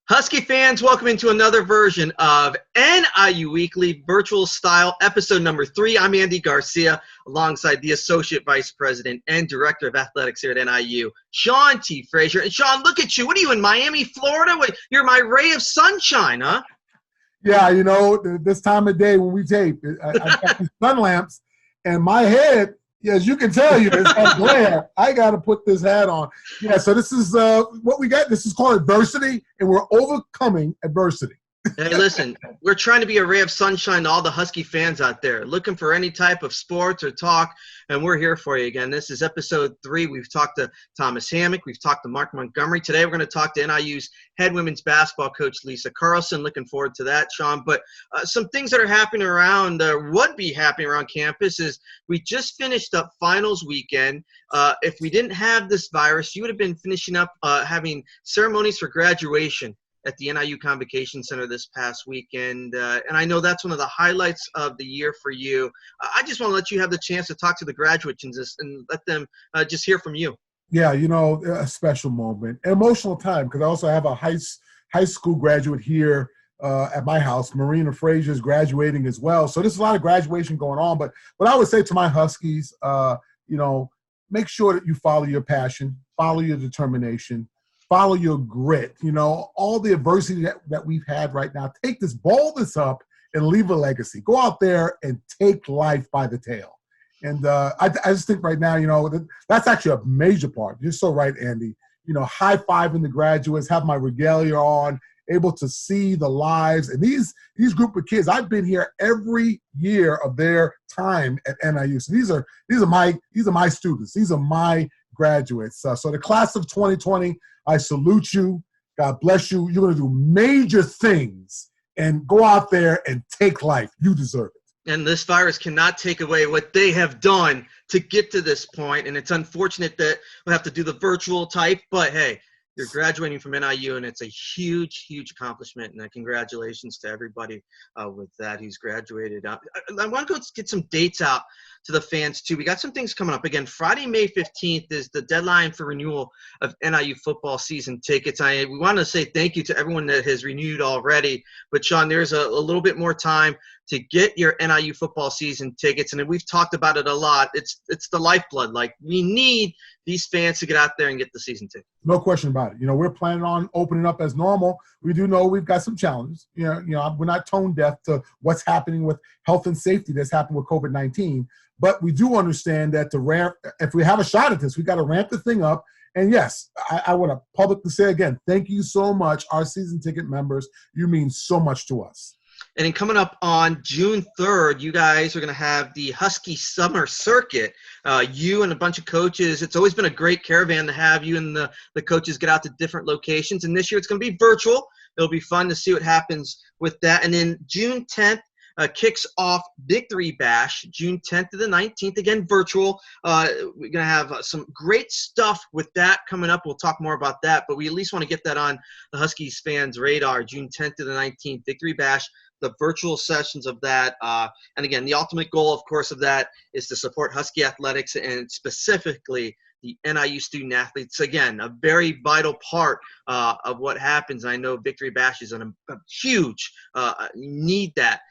Husky fans, welcome into another version of NIU Weekly Virtual Style, episode number 3. I'm Andy Garcia, alongside the Associate Vice President and Director of Athletics here at NIU, Sean T. Frazier. And Sean, look at you. What are you, in Miami, Florida? You're my ray of sunshine, huh? Yeah, you know, this time of day when we tape, I've got these sun lamps, and my head, as you can tell, it's got glare. I got to put this hat on. Yeah, so this is what we got. This is called adversity, and we're overcoming adversity. Hey, listen, we're trying to be a ray of sunshine to all the Husky fans out there looking for any type of sports or talk, and we're here for you again. This is episode 3. We've talked to Thomas Hammock. We've talked to Mark Montgomery. Today we're going to talk to NIU's head women's basketball coach, Lisa Carlsen. Looking forward to that, Sean. But some things that are happening around, would be happening around campus is we just finished up finals weekend. If we didn't have this virus, you would have been finishing up having ceremonies for graduation at the NIU Convocation Center this past weekend. And I know that's one of the highlights of the year for you. I just want to let you have the chance to talk to the graduates and let them just hear from you. Yeah, you know, a special moment, an emotional time, because I also have a high school graduate here at my house. Marina Frazier is graduating as well. So there's a lot of graduation going on. But what I would say to my Huskies, make sure that you follow your passion, follow your determination, follow your grit. You know, all the adversity that we've had right now, take this, ball this up, and leave a legacy. Go out there and take life by the tail. And I just think right now, that's actually a major part. You're so right, Andy. High-fiving the graduates, have my regalia on, able to see the lives. And these group of kids, I've been here every year of their time at NIU. So these are my students. These are my graduates. So the class of 2020, I salute you. God bless you. You're going to do major things and go out there and take life. You deserve it. And this virus cannot take away what they have done to get to this point. And it's unfortunate that we'll have to do the virtual type, but hey, you're graduating from NIU, and it's a huge, huge accomplishment. And congratulations to everybody with that who's graduated. I want to go get some dates out to the fans, too. We got some things coming up. Again, Friday, May 15th is the deadline for renewal of NIU football season tickets. We want to say thank you to everyone that has renewed already. But, Sean, there's a little bit more time to get your NIU football season tickets. And we've talked about it a lot. It's the lifeblood. Like, we need these fans to get out there and get the season ticket. No question about it. We're planning on opening up as normal. We do know we've got some challenges. We're not tone deaf to what's happening with health and safety that's happened with COVID-19. But we do understand that if we have a shot at this, we got to ramp the thing up. And yes, I want to publicly say again, thank you so much, our season ticket members. You mean so much to us. And then coming up on June 3rd, you guys are going to have the Husky Summer Circuit. You and a bunch of coaches. It's always been a great caravan to have you and the coaches get out to different locations. And this year it's going to be virtual. It'll be fun to see what happens with that. And then June 10th kicks off Victory Bash, June 10th to the 19th. Again, virtual. We're going to have some great stuff with that coming up. We'll talk more about that. But we at least want to get that on the Huskies fans' radar. June 10th to the 19th, Victory Bash. The virtual sessions of that. And again, the ultimate goal, of course, of that is to support Husky athletics and specifically the NIU student athletes. Again, a very vital part of what happens. I know Victory Bash is a huge need that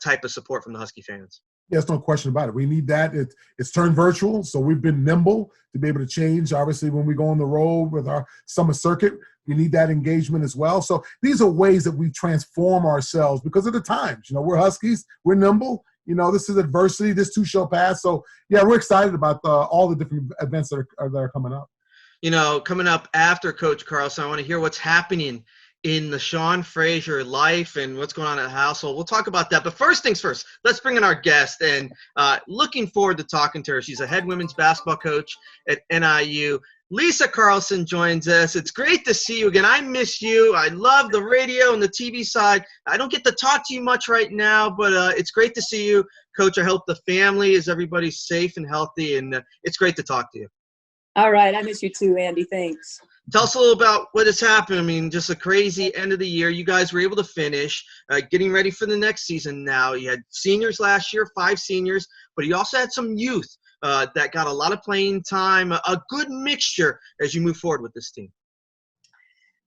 type of support from the Husky fans. There's no question about it. We need that. It's turned virtual, so we've been nimble to be able to change. Obviously, when we go on the road with our summer circuit, we need that engagement as well. So these are ways that we transform ourselves because of the times. We're Huskies. We're nimble. This is adversity. This too shall pass. So, yeah, we're excited about all the different events that are coming up. Coming up after Coach Carlsen, I want to hear what's happening in the Sean Frazier life and what's going on at the household. We'll talk about that. But first things first, let's bring in our guest. And looking forward to talking to her. She's a head women's basketball coach at NIU. Lisa Carlsen joins us. It's great to see you again. I miss you. I love the radio and the TV side. I don't get to talk to you much right now, but it's great to see you. Coach, I hope the family is everybody safe and healthy, and it's great to talk to you. All right. I miss you too, Andy. Thanks. Tell us a little about what has happened. I mean, just a crazy end of the year. You guys were able to finish, getting ready for the next season now. You had seniors last year, 5 seniors, but you also had some youth that got a lot of playing time, a good mixture as you move forward with this team.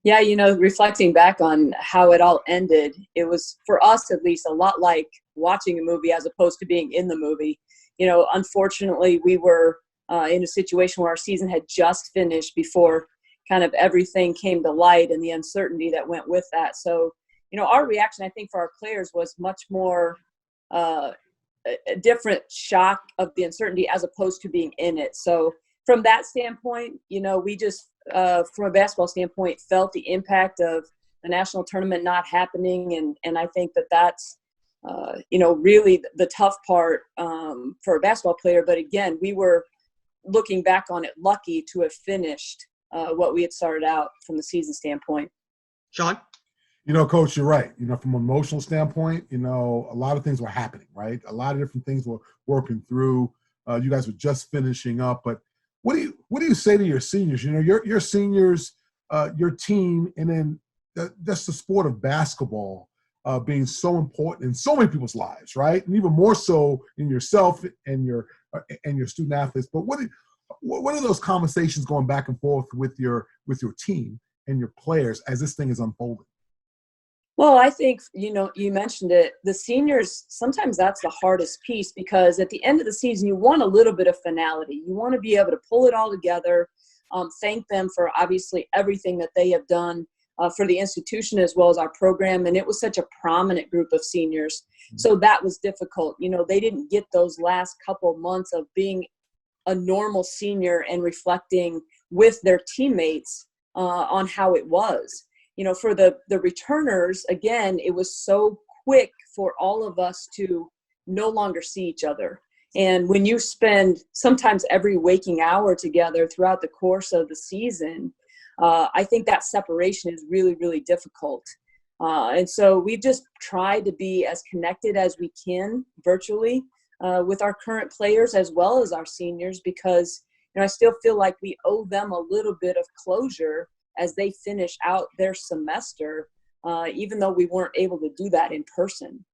Yeah, reflecting back on how it all ended, it was, for us at least, a lot like watching a movie as opposed to being in the movie. Unfortunately, we were in a situation where our season had just finished before kind of everything came to light and the uncertainty that went with that. So, our reaction, I think, for our players was much more a different shock of the uncertainty as opposed to being in it. So from that standpoint, we just, from a basketball standpoint, felt the impact of the national tournament not happening. And I think that's, really the tough part for a basketball player. But again, we were looking back on it lucky to have finished what we had started out from the season standpoint. Sean? Coach, you're right. From an emotional standpoint, a lot of things were happening, right? A lot of different things were working through. You guys were just finishing up, but what do you say to your seniors? Your seniors, your team, and then just the sport of basketball being so important in so many people's lives, right? And even more so in yourself and your student athletes. But what are those conversations going back and forth with your team and your players as this thing is unfolding? Well, I think, you mentioned it, the seniors, sometimes that's the hardest piece, because at the end of the season, you want a little bit of finality. You want to be able to pull it all together, thank them for obviously everything that they have done for the institution as well as our program. And it was such a prominent group of seniors. So that was difficult. They didn't get those last couple months of being a normal senior and reflecting with their teammates on how it was. For the returners, again, it was so quick for all of us to no longer see each other. And when you spend sometimes every waking hour together throughout the course of the season, I think that separation is really, really difficult. And so we've just tried to be as connected as we can virtually with our current players as well as our seniors, because I still feel like we owe them a little bit of closure as they finish out their semester, even though we weren't able to do that in person.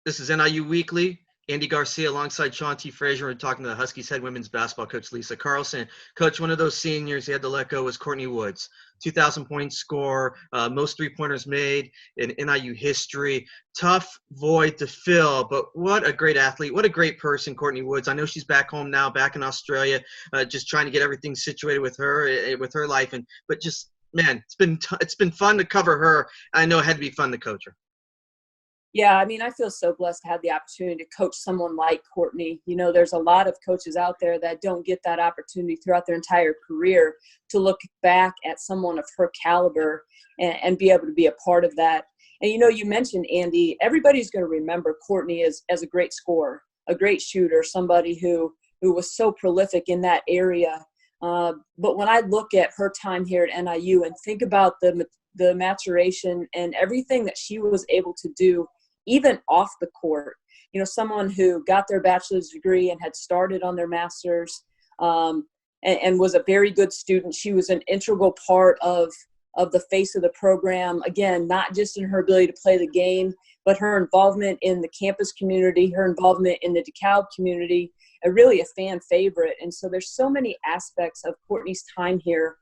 This is NIU Weekly. Andy Garcia alongside Sean T. Frazier. We're talking to the Huskies head women's basketball coach, Lisa Carlsen. Coach, one of those seniors he had to let go was Courtney Woods. 2,000-point score, most three-pointers made in NIU history. Tough void to fill, but what a great athlete. What a great person, Courtney Woods. I know she's back home now, back in Australia, just trying to get everything situated with her life. But just, man, it's been fun to cover her. I know it had to be fun to coach her. Yeah, I feel so blessed to have the opportunity to coach someone like Courtney. There's a lot of coaches out there that don't get that opportunity throughout their entire career to look back at someone of her caliber and be able to be a part of that. And, you mentioned, Andy, everybody's going to remember Courtney as a great scorer, a great shooter, somebody who was so prolific in that area. But when I look at her time here at NIU and think about the maturation and everything that she was able to do, even off the court, someone who got their bachelor's degree and had started on their master's and was a very good student. She was an integral part of the face of the program. Again, not just in her ability to play the game, but her involvement in the campus community, her involvement in the DeKalb community, really a fan favorite. And so there's so many aspects of Courtney's time here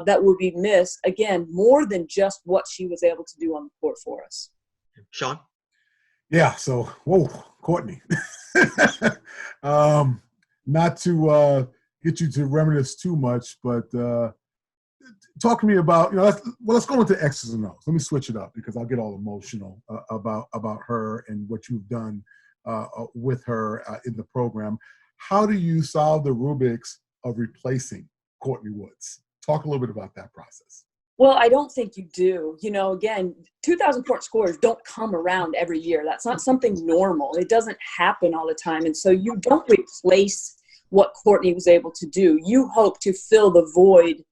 that will be missed, again, more than just what she was able to do on the court for us. Sean? Yeah, so, whoa, Courtney. Not to get you to reminisce too much, but talk to me about, let's go into X's and O's. Let me switch it up because I'll get all emotional about her and what you've done with her in the program. How do you solve the Rubik's of replacing Courtney Woods? Talk a little bit about that process. Well, I don't think you do. Again, 2,000-point scores don't come around every year. That's not something normal. It doesn't happen all the time. And so you don't replace what Courtney was able to do. You hope to fill the void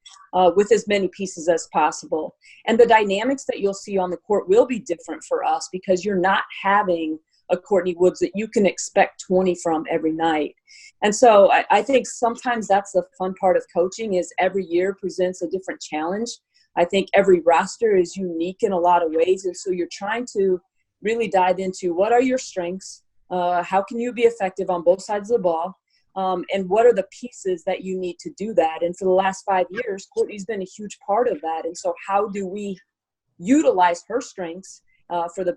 with as many pieces as possible. And the dynamics that you'll see on the court will be different for us because you're not having a Courtney Woods that you can expect 20 from every night. And so I think sometimes that's the fun part of coaching is every year presents a different challenge. I think every roster is unique in a lot of ways. And so you're trying to really dive into what are your strengths? How can you be effective on both sides of the ball? and what are the pieces that you need to do that. And for the last 5 years, Courtney's been a huge part of that. And so how do we utilize her strengths for the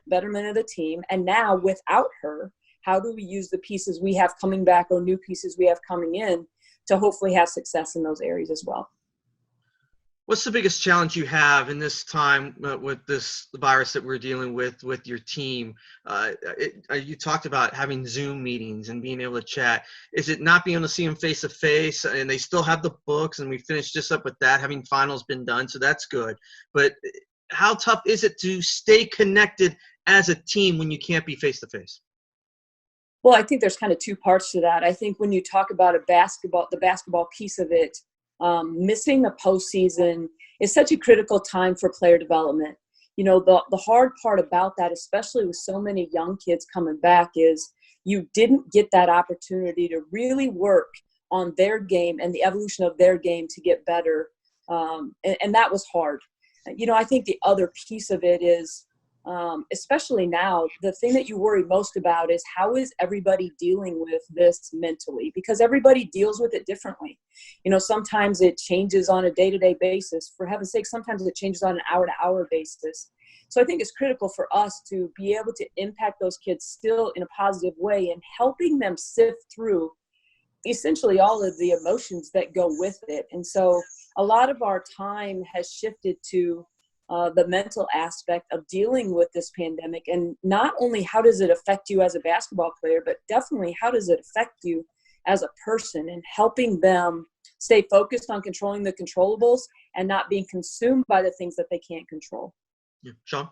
betterment of the team? And now without her, how do we use the pieces we have coming back or new pieces we have coming in to hopefully have success in those areas as well? What's the biggest challenge you have in this time with this virus that we're dealing with your team? You talked about having Zoom meetings and being able to chat. Is it not being able to see them face to face? And they still have the books, and we finished just up with that, having finals been done, so that's good. But how tough is it to stay connected as a team when you can't be face to face? Well, I think there's kind of two parts to that. I think when you talk about the basketball piece of it, missing the postseason is such a critical time for player development. You know, the hard part about that, especially with so many young kids coming back, is you didn't get that opportunity to really work on their game and the evolution of their game to get better. And that was hard. You know, I think the other piece of it is, especially now, the thing that you worry most about is how is everybody dealing with this mentally? Because everybody deals with it differently. You know, sometimes it changes on a day-to-day basis. For heaven's sake, sometimes it changes on an hour-to-hour basis. So I think it's critical for us to be able to impact those kids still in a positive way and helping them sift through essentially all of the emotions that go with it. And so a lot of our time has shifted to the mental aspect of dealing with this pandemic, and not only how does it affect you as a basketball player, but definitely how does it affect you as a person, and helping them stay focused on controlling the controllables and not being consumed by the things that they can't control. Yeah. Sean?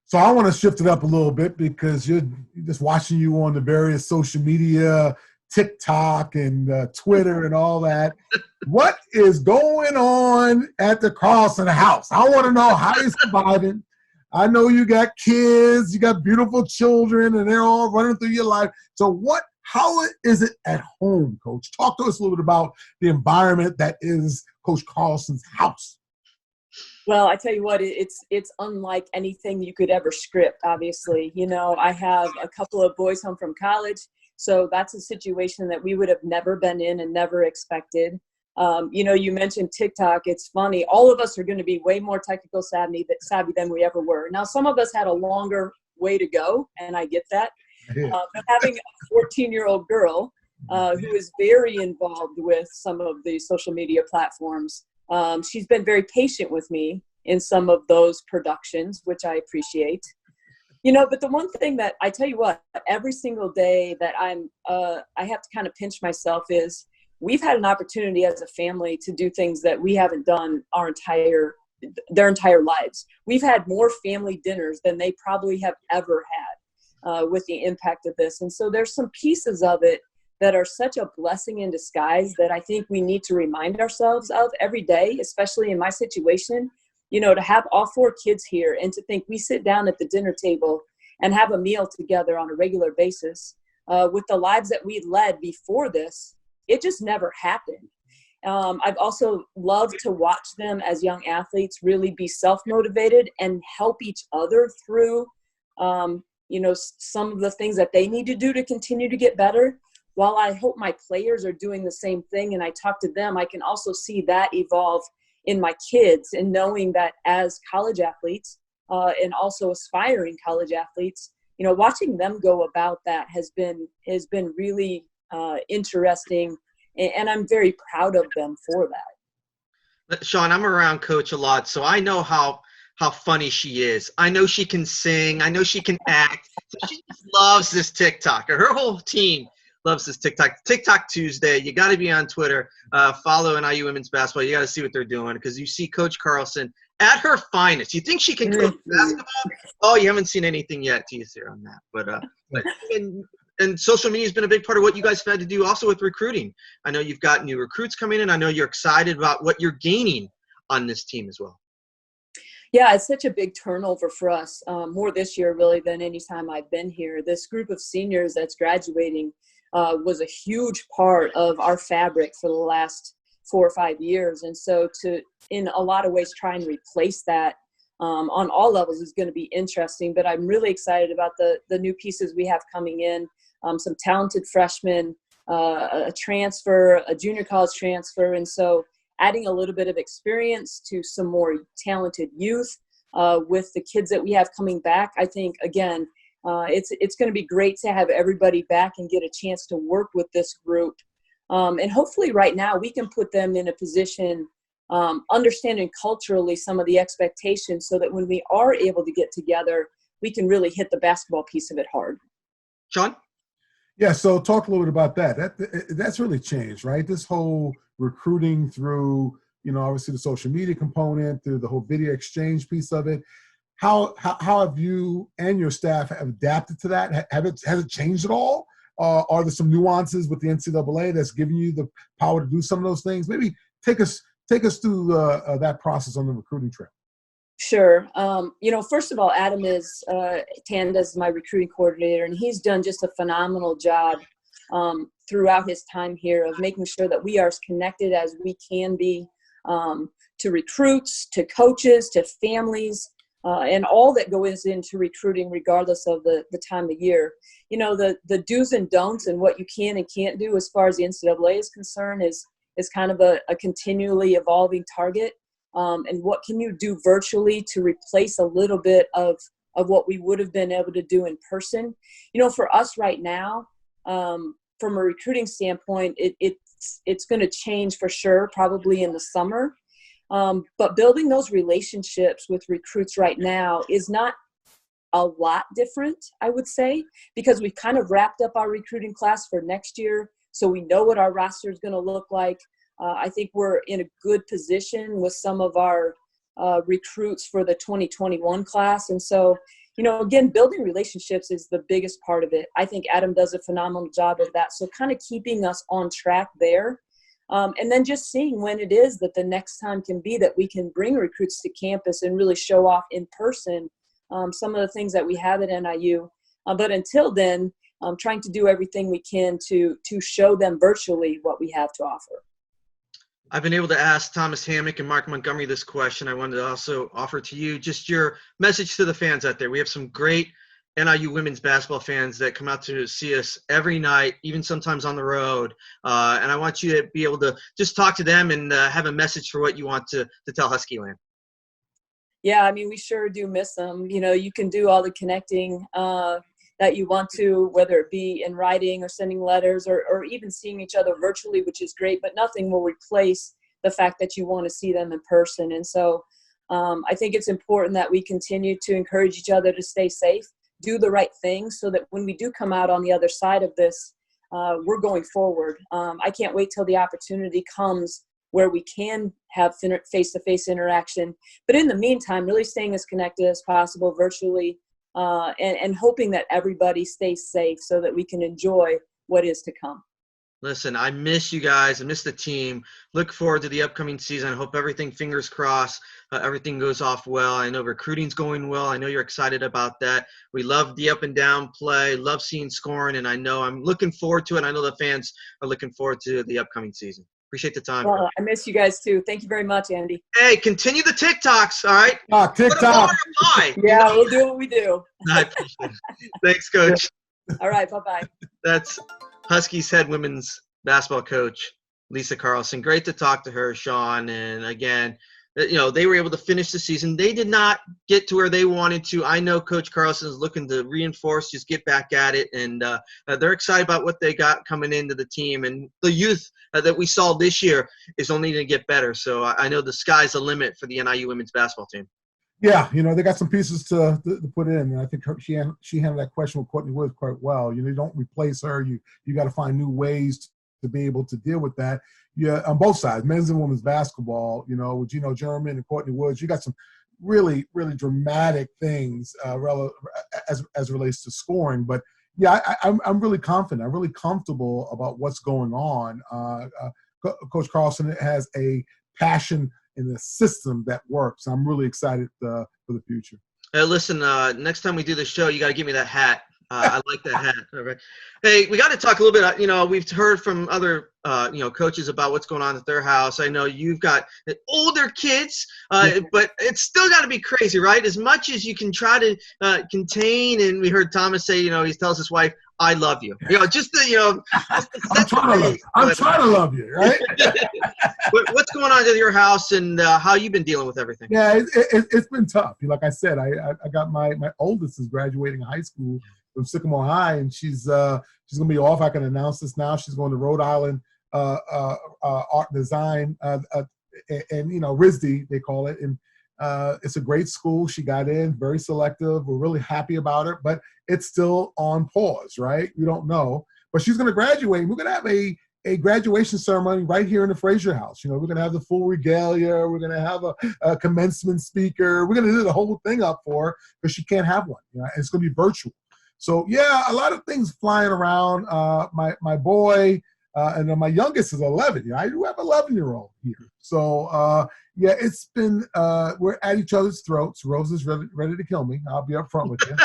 So I want to shift it up a little bit because you're just watching you on the various social media, TikTok and Twitter and all that. What is going on at the Carlsen house? I want to know how you're surviving. I know you got kids, you got beautiful children, and they're all running through your life. So how is it at home, Coach? Talk to us a little bit about the environment that is Coach Carlsen's house. Well, I tell you what, it's unlike anything you could ever script, obviously. You know, I have a couple of boys home from college, so that's a situation that we would have never been in and never expected. You know, you mentioned TikTok. It's funny. All of us are going to be way more technical savvy than we ever were. Now, some of us had a longer way to go, and I get that. But having a 14-year-old girl who is very involved with some of the social media platforms, she's been very patient with me in some of those productions, which I appreciate. You know, but the one thing that I tell you what, every single day that I have to kind of pinch myself is we've had an opportunity as a family to do things that we haven't done their entire lives. We've had more family dinners than they probably have ever had with the impact of this. And so there's some pieces of it that are such a blessing in disguise that I think we need to remind ourselves of every day, especially in my situation. You know, to have all 4 kids here and to think we sit down at the dinner table and have a meal together on a regular basis with the lives that we led before this, it just never happened. I've also loved to watch them as young athletes really be self-motivated and help each other through, you know, some of the things that they need to do to continue to get better. While I hope my players are doing the same thing and I talk to them, I can also see that evolve in my kids, and knowing that as college athletes and also aspiring college athletes, you know, watching them go about that has been really interesting, and I'm very proud of them for that. Sean, I'm around Coach a lot, so I know how funny she is. I know she can sing. I know she can act. So she just loves this TikTok. Her whole team loves this TikTok Tuesday. You got to be on Twitter. Follow NIU women's basketball. You got to see what they're doing, because you see Coach Carlsen at her finest. You think she can coach basketball? Oh, you haven't seen anything yet. Tease here on that. But and social media has been a big part of what you guys have had to do also with recruiting. I know you've got new recruits coming in. I know you're excited about what you're gaining on this team as well. Yeah, it's such a big turnover for us, more this year really than any time I've been here. This group of seniors that's graduating was a huge part of our fabric for the last 4 or 5 years. And so to, in a lot of ways, try and replace that on all levels is going to be interesting. But I'm really excited about the new pieces we have coming in, some talented freshmen, a transfer, a junior college transfer. And so adding a little bit of experience to some more talented youth with the kids that we have coming back, I think, again, it's going to be great to have everybody back and get a chance to work with this group. And hopefully right now we can put them in a position, understanding culturally some of the expectations, so that when we are able to get together, we can really hit the basketball piece of it hard. Sean? Yeah, so talk a little bit about that. That's really changed, right? This whole recruiting through, obviously the social media component, through the whole video exchange piece of it. How have you and your staff have adapted to that? Has it changed at all? Are there some nuances with the NCAA that's giving you the power to do some of those things? Maybe take us through that process on the recruiting trail. Sure. First of all, Adam is Tanda's my recruiting coordinator, and he's done just a phenomenal job throughout his time here of making sure that we are as connected as we can be to recruits, to coaches, to families, and all that goes into recruiting, regardless of the time of year. The do's and don'ts and what you can and can't do as far as the NCAA is concerned is kind of a continually evolving target. And what can you do virtually to replace a little bit of what we would have been able to do in person? For us right now, from a recruiting standpoint, it's going to change for sure, probably in the summer. But building those relationships with recruits right now is not a lot different, I would say, because we've kind of wrapped up our recruiting class for next year. So we know what our roster is going to look like. I think we're in a good position with some of our recruits for the 2021 class. And so, again, building relationships is the biggest part of it. I think Adam does a phenomenal job of that. So kind of keeping us on track there. And then just seeing when it is that the next time can be that we can bring recruits to campus and really show off in person some of the things that we have at NIU. But until then, trying to do everything we can to show them virtually what we have to offer. I've been able to ask Thomas Hammock and Mark Montgomery this question. I wanted to also offer to you just your message to the fans out there. We have some great NIU women's basketball fans that come out to see us every night, even sometimes on the road. And I want you to be able to just talk to them and have a message for what you want to tell Husky Land. Yeah, I mean, we sure do miss them. You can do all the connecting that you want to, whether it be in writing or sending letters or even seeing each other virtually, which is great, but nothing will replace the fact that you want to see them in person. And so I think it's important that we continue to encourage each other to stay safe, do the right thing, so that when we do come out on the other side of this, we're going forward. I can't wait till the opportunity comes where we can have face-to-face interaction. But in the meantime, really staying as connected as possible virtually, and hoping that everybody stays safe so that we can enjoy what is to come. Listen, I miss you guys. I miss the team. Look forward to the upcoming season. I hope everything, fingers crossed, everything goes off well. I know recruiting's going well. I know you're excited about that. We love the up and down play, love seeing scoring, and I know I'm looking forward to it. I know the fans are looking forward to the upcoming season. Appreciate the time. Well, I miss you guys too. Thank you very much, Andy. Hey, continue the TikToks, all right? TikTok. Yeah, we'll do what we do. I appreciate it. Thanks, Coach. All right, bye-bye. That's Huskies head women's basketball coach, Lisa Carlsen. Great to talk to her, Sean. And again, they were able to finish the season. They did not get to where they wanted to. I know Coach Carlsen is looking to reinforce, just get back at it. And they're excited about what they got coming into the team. And the youth that we saw this year is only going to get better. So I know the sky's the limit for the NIU women's basketball team. Yeah, they got some pieces to put in, and I think she handled that question with Courtney Woods quite well. You don't replace her. You got to find new ways to be able to deal with that. Yeah, on both sides, men's and women's basketball. With Gino German and Courtney Woods, you got some really, really dramatic things as it relates to scoring. But yeah, I'm really confident. I'm really comfortable about what's going on. Coach Carlsen has a passion in the system that works. I'm really excited for the future. Listen, next time we do the show, you got to give me that hat. I like that hat. All right. Hey, we got to talk a little bit. We've heard from other, coaches about what's going on at their house. I know you've got older kids, but it's still got to be crazy, right? As much as you can try to contain, and we heard Thomas say, he tells his wife, I love you. Just to, just to I'm set the trying to love. pace, I'm trying to love you, right? what's going on at your house and how you been dealing with everything? Yeah, it's been tough. Like I said, I got my oldest is graduating high school from Sycamore High, and she's gonna be off. I can announce this now. She's going to Rhode Island art design, and RISD they call it, and it's a great school. She got in, very selective. We're really happy about her, but it's still on pause, right? We don't know, but she's going to graduate. We're going to have a graduation ceremony right here in the Frazier house. We're going to have the full regalia. We're going to have a commencement speaker. We're going to do the whole thing up for her because she can't have one. And it's going to be virtual. So yeah, a lot of things flying around. My boy and then my youngest is 11. I do have an 11-year-old here. So yeah, it's been we're at each other's throats. Rose is ready to kill me. I'll be up front with you.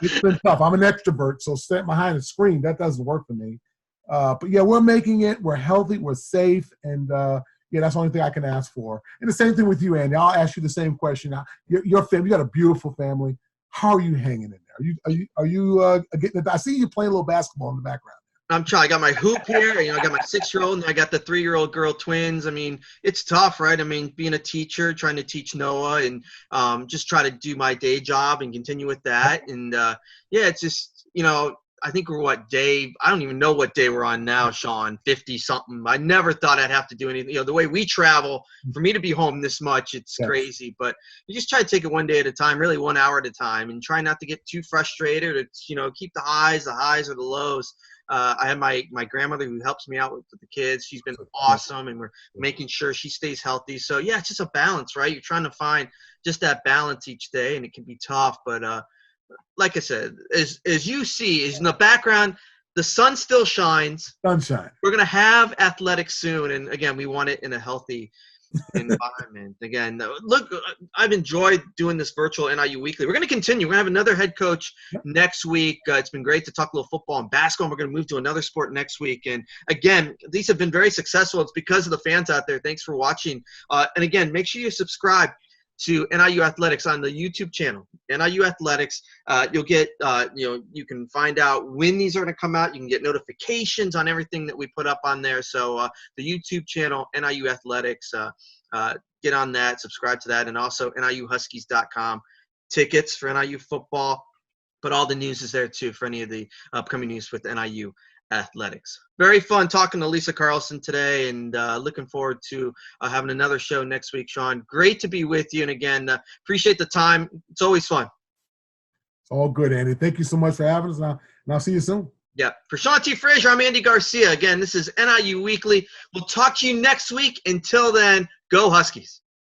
It's been tough. I'm an extrovert, so sitting behind a screen, that doesn't work for me. But yeah, we're making it. We're healthy. We're safe. And yeah, that's the only thing I can ask for. And the same thing with you, Andy. I'll ask you the same question. Now, your family, you got a beautiful family. How are you hanging in there? Are you getting? I see you playing a little basketball in the background. I'm trying. I got my hoop here. I got my 6-year-old, and I got the 3-year-old girl twins. I mean, it's tough, right? I mean, being a teacher, trying to teach Noah, and just try to do my day job and continue with that. And yeah, it's just I think we're I don't even know what day we're on now, Sean. 50 something. I never thought I'd have to do anything. The way we travel, for me to be home this much, it's crazy. But you just try to take it one day at a time, really 1 hour at a time, and try not to get too frustrated. It's keep the highs or the lows. I have my grandmother who helps me out with the kids. She's been awesome, and we're making sure she stays healthy. So yeah, it's just a balance, right? You're trying to find just that balance each day, and it can be tough. But like I said, as you see, is in the background, the sun still shines. Sunshine. We're gonna have athletics soon, and again, we want it in a healthy environment. Again, look, I've enjoyed doing this virtual NIU Weekly. We're going to continue. We're going to have another head coach next week. It's been great to talk a little football and basketball. We're going to move to another sport next week. And again, these have been very successful. It's because of the fans out there. Thanks for watching. And again, make sure you subscribe to NIU Athletics on the YouTube channel, NIU Athletics. You'll get, you can find out when these are going to come out. You can get notifications on everything that we put up on there. So the YouTube channel, NIU Athletics, get on that, subscribe to that, and also NIUHuskies.com. Tickets for NIU football, but all the news is there too for any of the upcoming news with NIU Athletics. Very fun talking to Lisa Carlsen today, and looking forward to having another show next week, Sean. Great to be with you, and again, appreciate the time. It's always fun. It's all good, Andy. Thank you so much for having us, and I'll see you soon. Yeah. For Sean T. Frazier, I'm Andy Garcia. Again, this is NIU Weekly. We'll talk to you next week. Until then, go Huskies.